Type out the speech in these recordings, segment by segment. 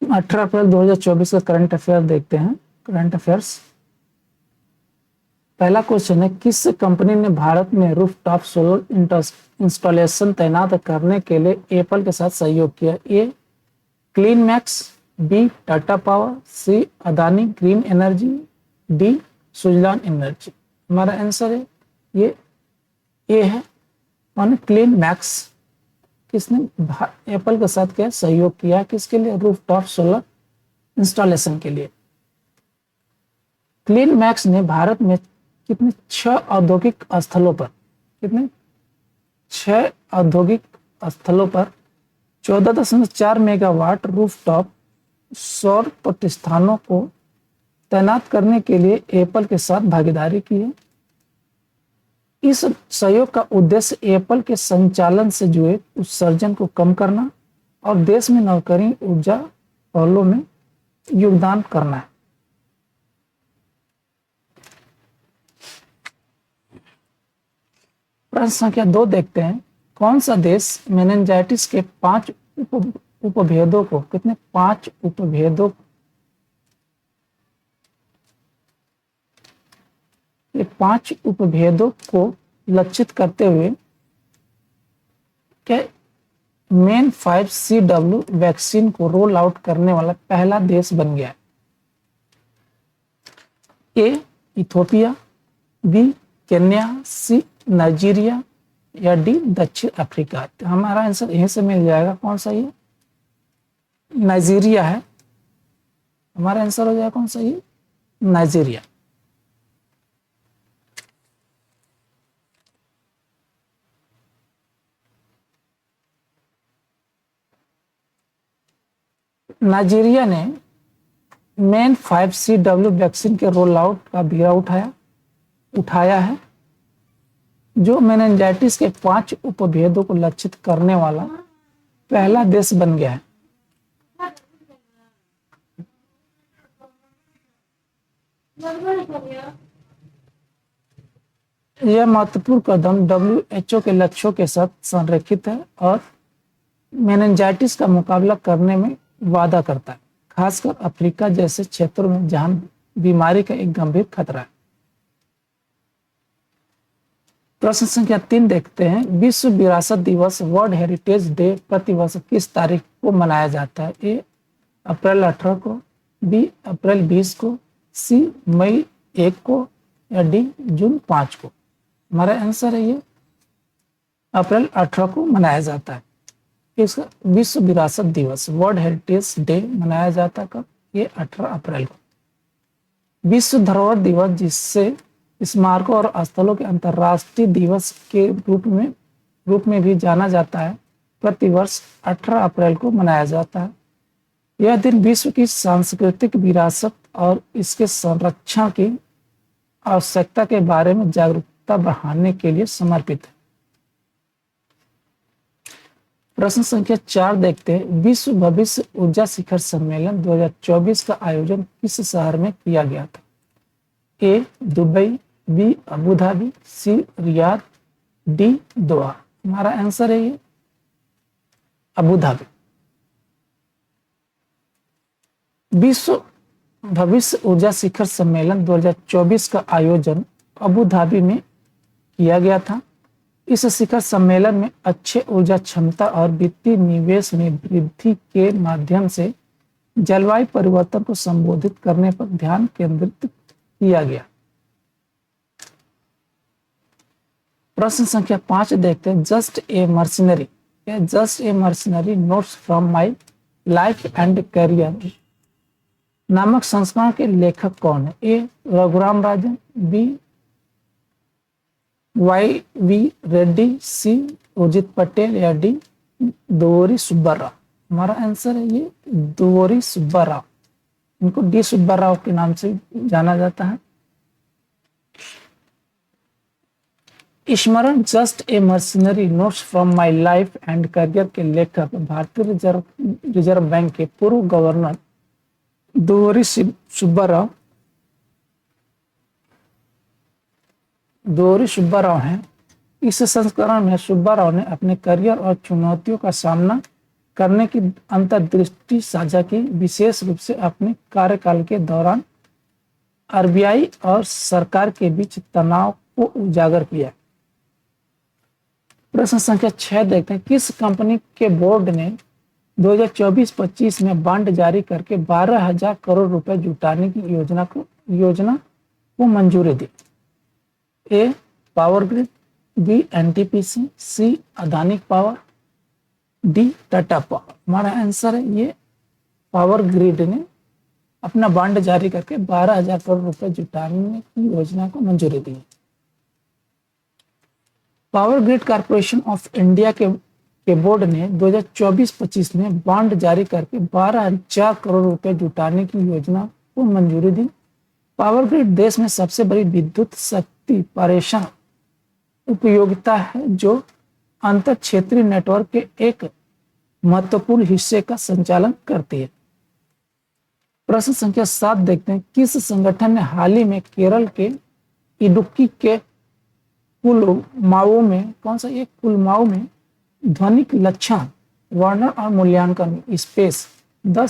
18 अप्रैल 2024 का current affair देखते हैं। करंट अफेयर्स, पहला क्वेश्चन है, किस कंपनी ने भारत में रूफटॉप सोलर इंस्टॉलेशन तैनात करने के लिए एप्पल के साथ सहयोग किया? A clean max, B Tata power, C Adani green energy, D Suzlon energy. हमारा आंसर है ये ए है, मान क्लीन मैक्स। किसने एप्पल के साथ क्या सहयोग किया? किसके लिए? रूफटॉप सोलर इंस्टॉलेशन के लिए। क्लीन मैक्स ने भारत में कितने 6 औद्योगिक स्थलों पर, कितने 6 औद्योगिक स्थलों पर 14.4 मेगावाट रूफटॉप सौर प्रतिष्ठानों को तैनात करने के लिए एप्पल के साथ भागीदारी की है। इस सहयोग का उद्देश्य एप्पल के संचालन से जुड़े उत्सर्जन को कम करना और देश में नवीकरणीय ऊर्जा पहलों में योगदान करना है। प्रश्न संख्या 2 देखते हैं, कौन सा देश मेनिंजाइटिस के 5 उपभेदों को, कितने 5 उपभेदों, ये 5 उपभेदों को लक्षित करते हुए क्या मेन 5CW वैक्सीन को रोल आउट करने वाला पहला देश बन गया है? ए इथोपिया, बी केन्या, सी नाइजीरिया या डी दक्षिण अफ्रीका। तो हमारा आंसर यहीं से मिल जाएगा, कौन सा? ये नाइजीरिया है। हमारा आंसर हो जाएगा कौन सा? ये नाइजीरिया। नाइजीरिया ने मेन 5CW वैक्सीन के रोल आउट का बीड़ा उठाया है, जो मेनिंजाइटिस के 5 उपभेदों को लक्षित करने वाला पहला देश बन गया है। यह महत्वपूर्ण कदम WHO के लक्ष्यों के साथ संरेखित है और मेनिंजाइटिस का मुकाबला करने में वादा करता है, खासकर अफ्रीका जैसे क्षेत्रों में जहां बीमारी का एक गंभीर खतरा है। प्रश्न संख्या 3 देखते हैं, विश्व विरासत दिवस वर्ल्ड हेरिटेज डे प्रतिवर्ष किस तारीख को मनाया जाता है? ए अप्रैल 18 को, बी अप्रैल 20 को, सी मई 1 को या डी जून 5 को। हमारा आंसर है ये अप्रैल 18 को मनाया जाता है। इसका विश्व विरासत दिवस वर्ल्ड हेरिटेज डे मनाया जाता है कब? ये 18 अप्रैल को। विश्व धरोहर दिवस, जिससे स्मारकों और स्थलों के अंतर्राष्ट्रीय दिवस के रूप में भी जाना जाता है, प्रतिवर्ष 18 अप्रैल को मनाया जाता है। यह दिन विश्व की सांस्कृतिक विरासत और इसके संरक्षण की आवश्यकता के बारे में जागरूकता बढ़ाने के लिए समर्पित है। प्रश्न संख्या 4 देखते हैं, विश्व भविष्य ऊर्जा शिखर सम्मेलन 2024 का आयोजन किस शहर में किया गया था? ए दुबई, बी अबू धाबी, सी रियाद, डी दोहा। हमारा आंसर है ये अबू धाबी। विश्व भविष्य ऊर्जा शिखर सम्मेलन 2024 का आयोजन अबू धाबी में किया गया था। इस शिखर सम्मेलन में अच्छे ऊर्जा क्षमता और वित्तीय निवेश में वृद्धि के माध्यम से जलवायु परिवर्तन को संबोधित करने पर ध्यान केंद्रित किया गया। प्रश्न संख्या 5 देखते हैं, just a mercenary notes from my life and career नामक संस्करण के लेखक कौन है? ए रघुराम राजन, बी YV रेड्डी, सी उर्जित पटेल या डी दुवोरी सुब्बा राव। हमारा आंसर है ये दुवोरी सुब्बा राव। इनको डी सुब्बा राव के नाम से जाना जाता है। स्मरण, just a mercenary notes from my life and career के लेखक भारतीय रिजर्व बैंक के पूर्व गवर्नर दुवोरी सुब्बा राव हैं। इस संस्करण में सुब्बा राव ने अपने करियर और चुनौतियों का सामना करने की अंतर्दृष्टि साझा की, विशेष रूप से अपने कार्यकाल के दौरान आरबीआई और सरकार के बीच तनाव को उजागर किया। प्रश्न संख्या 6 देखते हैं, किस कंपनी के बोर्ड ने 2024-25 में बॉन्ड जारी करके 12,000 करोड़ रुपए जुटाने की योजना को मंजूरी दी? A power grid, B NTPC, C Adani power, D Tata power. हमारा आंसर है ये पावर ग्रिड ने अपना बॉन्ड जारी करके 12,000 करोड़ रुपए जुटाने की योजना को मंजूरी दी। Power grid corporation of India के बोर्ड ने 2024-25 में बॉन्ड जारी करके 12,000 करोड़ रुपए जुटाने की योजना को मंजूरी दी। पावर ग्रिड देश में सबसे बड़ी विद्युत शक्ति पारेषण उपयोगिता है जो अंतर क्षेत्रीय नेटवर्क के एक महत्वपूर्ण हिस्से का संचालन करती है। प्रश्न संख्या 7 देखते हैं, किस संगठन ने हाल ही में केरल के इडुक्की के कुलमाऊ में ध्वनिक लक्षण वर्णन और मूल्यांकन space the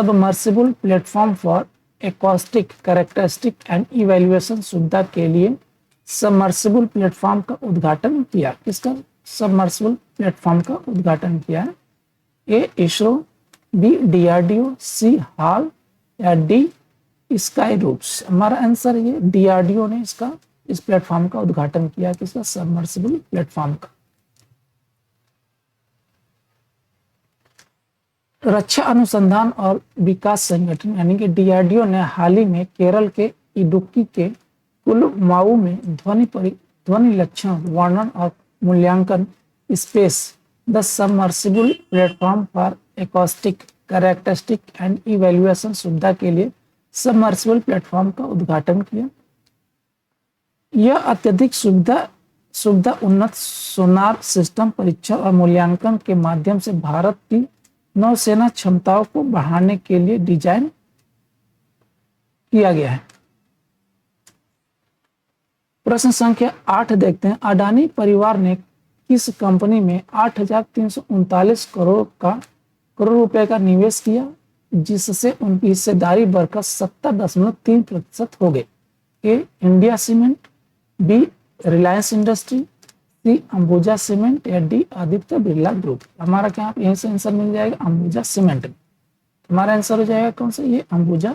submersible platform for acoustic characteristic and evaluation सुविधा के लिए सबमर्सिबल प्लेटफॉर्म का उद्घाटन किया? किसका सबमर्सिबल प्लेटफॉर्म का उद्घाटन किया है? ए इसरो, बी डीआरडीओ, सी हाल या डी स्काई रूट्स। हमारा आंसर ये डीआरडीओ ने इस प्लेटफॉर्म का उद्घाटन किया, किसका सबमर्सिबल प्लेटफॉर्म का। रक्षा अनुसंधान और विकास संगठन यानी कि डीआरडीओ ने हाल ही में केरल के इडुक्की के कुलमाऊ में ध्वनि लक्षण वर्णन और मूल्यांकन space the submersible platform for acoustic characteristic and evaluation सुविधा के लिए सबमर्सिबल प्लेटफॉर्म का उद्घाटन किया। यह अत्यधिक सुविधा उन्नत सोनार सिस्टम परीक्षण और मूल्यांकन के माध्यम से भारत की नौसेना क्षमताओं को बढ़ाने के लिए डिजाइन किया गया है। प्रश्न संख्या 8 देखते हैं, अडानी परिवार ने किस कंपनी में 8,339 करोड़ रुपए का निवेश किया जिससे उनकी हिस्सेदारी बढ़कर 70.3% हो गई? A India cement, B Reliance industry, C Ambuja cement या डी आदित्य बिरला ग्रुप। हमारा क्या यहीं से आंसर मिल जाएगा अंबुजा सीमेंट में। हमारा आंसर हो जाएगा कौन सा? ये अंबुजा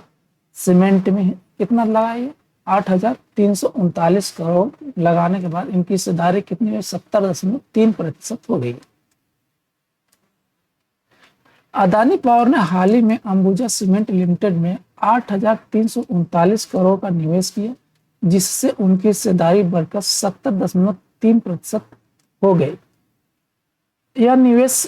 सीमेंट में है। कितना लगा ये 8,339 करोड़ लगाने के बाद इनकी हिस्सेदारी कितनी हुई? 70.3% हो गई। अदानी पावर ने हाल ही में अंबुजा सीमेंट लिमिटेड में 8,339 करोड़ का निवेश किया जिससे उनकी हिस्सेदारी बढ़कर 70.3% हो गई। यह निवेश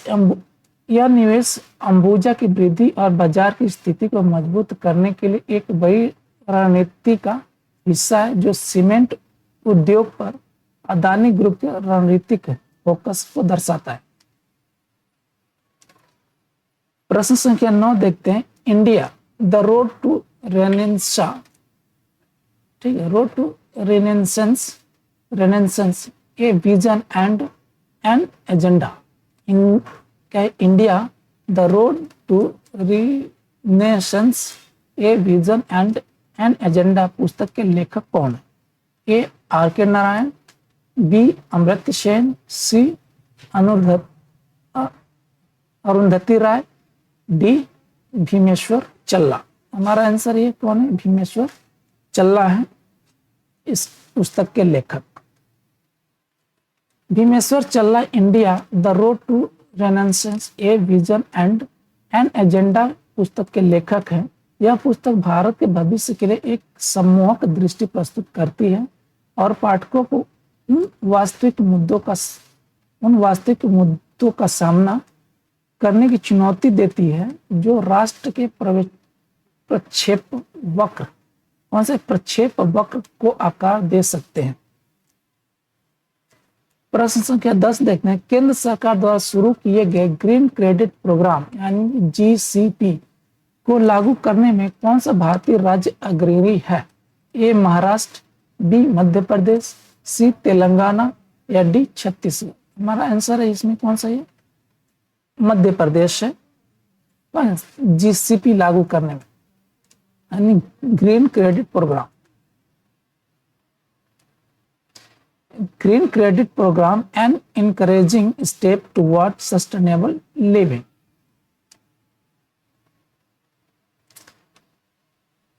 अंबुजा की वृद्धि और बाजार की स्थिति को मजबूत करने के लिए एक बड़ी रणनीति का हिस्सा है जो सीमेंट उद्योग पर अदानी ग्रुप के रणनीतिक फोकस को दर्शाता है। प्रश्न संख्या 9 देखते हैं, India the road to renaissance, ठीक है, road to renaissance a vision and an agenda. India the road to renaissance a vision and an agenda पुस्तक के लेखक कौन है? A R K Narayan, B Amrit Sen, C Arundhati Roy, D Bhimeshwar Challa. हमारा आंसर ये कौन है? भीमेश्वर चल्ला है इस पुस्तक के लेखक। Bhimeshwar Challa India the road to renaissance a vision and an agenda पुस्तक के लेखक हैं। यह पुस्तक भारत के भविष्य के लिए एक सम्मोहक दृष्टि प्रस्तुत करती है और पाठकों को उन वास्तविक मुद्दों का सामना करने की चुनौती देती है जो राष्ट्र के प्रक्षेप वक्र को आकार दे सकते हैं। प्रश्न संख्या 10 देखते हैं, केंद्र सरकार द्वारा शुरू किए गए ग्रीन क्रेडिट प्रोग्राम यानी जीसीपी को लागू करने में कौन सा भारतीय राज्य अग्रणी है? ए महाराष्ट्र, बी मध्य प्रदेश, सी तेलंगाना या डी छत्तीसगढ़। हमारा आंसर है इसमें कौन सा है? मध्य प्रदेश है जीसीपी लागू करने में, यानी green credit program. Green credit program an encouraging step toward sustainable living.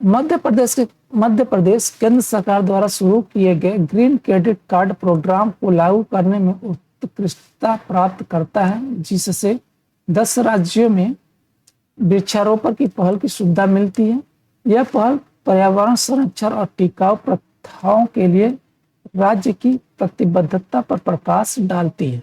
Madhya Pradesh केंद्र सरकार द्वारा शुरू किए गए ग्रीन क्रेडिट कार्ड प्रोग्राम को लागू करने में उत्कृष्टता प्राप्त करता है, जिससे 10 राज्यों में वृक्षारोपण की पहल की सुविधा मिलती है। यह पहल पर्यावरण संरक्षण और टिकाऊ प्रथाओं के लिए राज्य की प्रतिबद्धता पर प्रकाश डालती है।